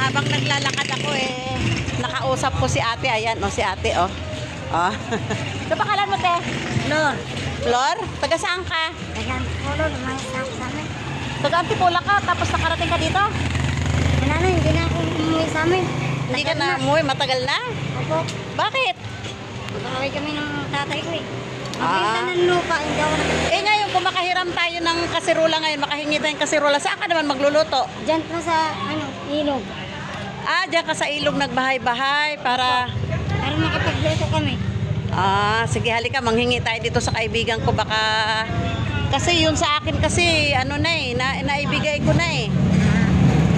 habang naglalakad ako nakausap ko si ate. Ayan, si ate, Oh. Ano pangalan mo, te? Flor. Flor? Taga saan ka? Taga Antipolo, lumayas na ako sa amin. Taga Antipolo ka, tapos nakarating ka dito? Wala na, hindi na ako umuwi sa amin. Hindi ka na umuwi, matagal na? Opo. Bakit? Magkakaway kami ng tatay ko Ah. Mabinta ng lupa, hindi ako Ngayon, kung makahiram tayo ng kasirola ngayon, makahingi tayong kasirola, saan ka naman magluluto? Diyan pa sa, ilog. Diyan ka sa ilog nagbahay-bahay para... Para makapagluto kami. Sige, halika, manghingi tayo dito sa kaibigan ko, baka... Kasi yun sa akin kasi, naibigay ko na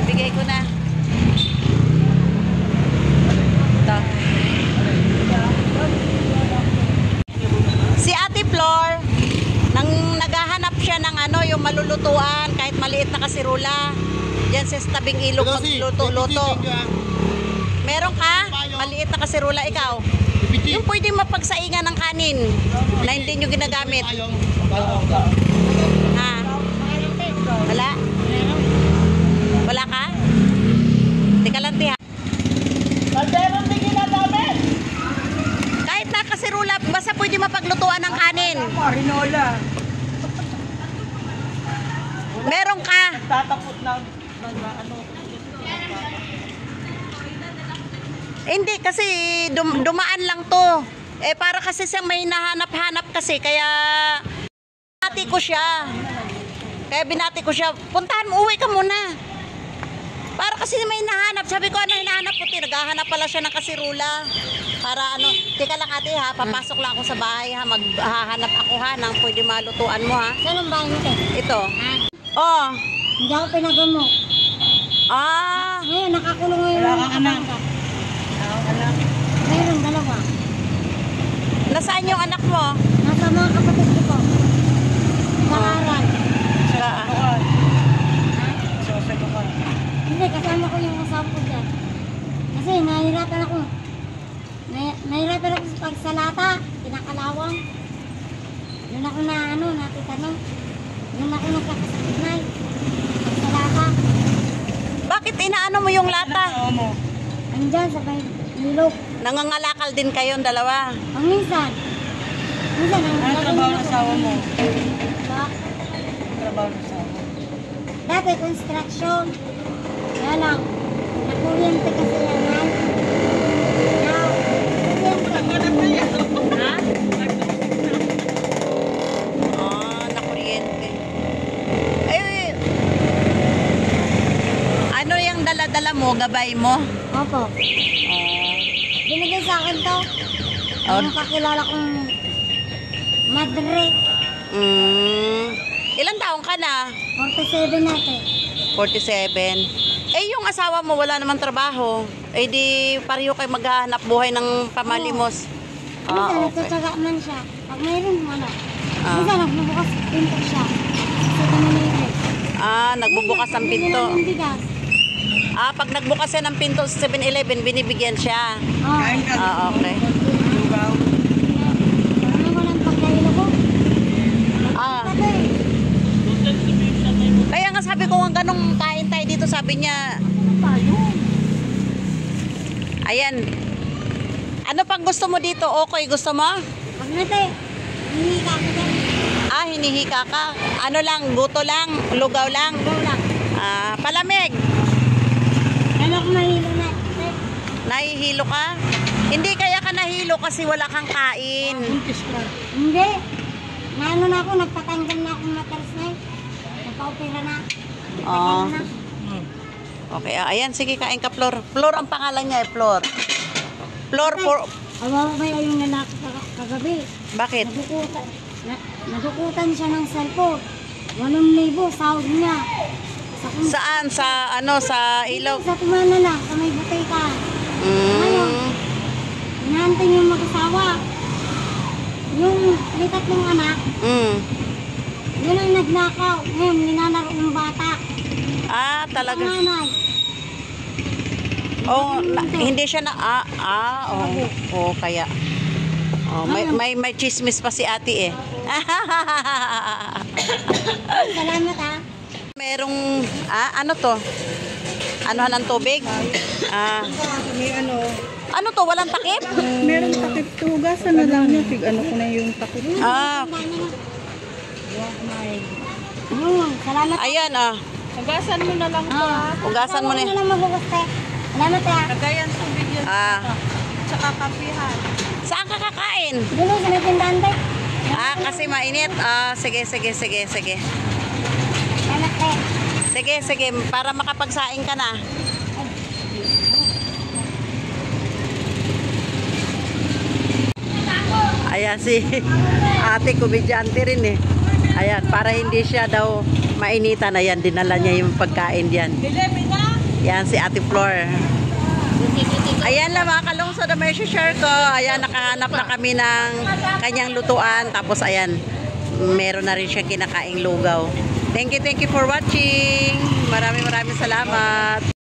Ibigay ko na. Ito. Si Ate Flor, naghahanap siya ng yung malulutuan, kahit maliit na kasirula. Diyan sa tabing ilog magluto-luto. Meron ka? Maliit na kasirula, ikaw? Yung pwede mapagsaingan ng kanin na hindi nyo ginagamit. Ha? Wala? Wala ka? Teka lang, tiha. Kalderong di ginagamit. Kahit na kasirula, basta pwede mapaglutuan ng kanin. Marinola. Meron ka? Tatapot ng Hindi, kasi dumaan lang to. Para kasi siyang may nahanap-hanap kasi, kaya binati ko siya. Puntahan mo, uwi ka muna. Para kasi may nahanap. Sabi ko, ano hinahanap ko? Naghahanap pala siya ng kasirula. Para teka lang ate ha, papasok lang ako sa bahay ha. Maghahanap ako ha, ng pwede malutuan mo ha. Saan ang bahay mo, te? Ito. Hindi ako pinagamot. Ngayon, nakakulong ngayon. Wala kang anak. Meron, dalawa. Nasaan yung anak mo? Nasa mga kapatid ko po. Nag-aaral. Hindi, kasama ko yung asawa ko dyan. Kasi nahihirapan ako. Nahihirapan ako sa pagsalata, pinakalawang. Doon ako natitanong. Doon ako nagkakasakit na pagsalata. Bakit inaano mo yung lata? Andyan sa ilog. Nangangalakal din kayong dalawa. Ang minsan. Minsan, Ano trabaho ng asawa mo? Ba? Trabaho ng asawa mo? Dati construction. Kaya lang, nakuryente kasi yan. Nakuryente. Ano yung dala-dala mo, gabay mo? Opo. Binigay sa akin to. Ang kakilala kong madre. Ilan taong ka na? 47 natin. 47. Yung asawa mo wala naman trabaho. Di pareho kayo maghahanap buhay ng pamalimos. Minsan, Okay. nagtataga man siya. Pag mayroon, wala. Minsan, nagbubukas pinto siya. Sa Manila. Nagbubukas ng pinto. Bibigyan ng bigas. Pag nagbukas siya ng pinto sa 7-Eleven, binibigyan siya. Kain ka. Okay. Lugaw. Ano ko lang pagkailo ko? Tatay. Kaya nga sabi ko nga ganong kain tayo dito, sabi niya. Ayan. Ano pang gusto mo dito? Okay, gusto mo? Wag na tayo. Hindi ka ako dyan. Hinihika ka. Ano lang, buto lang, lugaw lang. Ikaw lang. Palamig. Ano ko mahilo na? Tay. Nahihilo ka? Hindi kaya ka nahilo kasi wala kang kain. Hindi. Naano na ako, nagpatanggal na akong matalas na eh. Nagpa-opera na. Oo. Na. Okay, ayan, sige, kain ka, Flor. Flor ang pangalan niya, Flor. Flor, Awawa ba yung lalaki kagabi? bakit? Nadukutan siya ng cellphone. 8,000 sahod niya. Saan? Sa ilog? Sa tumana lang, sa may butika. Ngayon, hinahantay yung mag-asawa. Yung may tatlong anak, yun ang nagnakaw. Ngayon, ninanaro ng bata. Talaga. Ang nanay. Hindi siya na, kaya. May chismis pa si ate eh. Salamat ha. Merong, ano to? Anuhan ng tubig? Ah. May ano. Ano to? Walang takip? Meron takip to. Hugasan na lang niya. Ano ko na yung takip. Ah. Salamat. Ayan ah. Hugasan mo na lang to. Ugasan mo na. Ano na maghugas tayo? Salamat ah. Kagayan tubig yan. Ah. Tsaka kapihan. Saan ka kakain? Dulo sa may tindahan tayo. Ah, kasi mainit. Ah, sige. Salamat tayo. Sige, para makapagsaing ka na. Ayan si ate komedyante rin eh. Ayan, para hindi siya daw mainitan. Ayan, dinala niya yung pagkain diyan. Yan si Ate Flor. Ayan lang mga kalungsod na may share ko. Ayan, nakahanap na kami ng kanyang lutuan. Tapos ayan, meron na rin siyang kinakaing lugaw. Thank you for watching. Maraming salamat.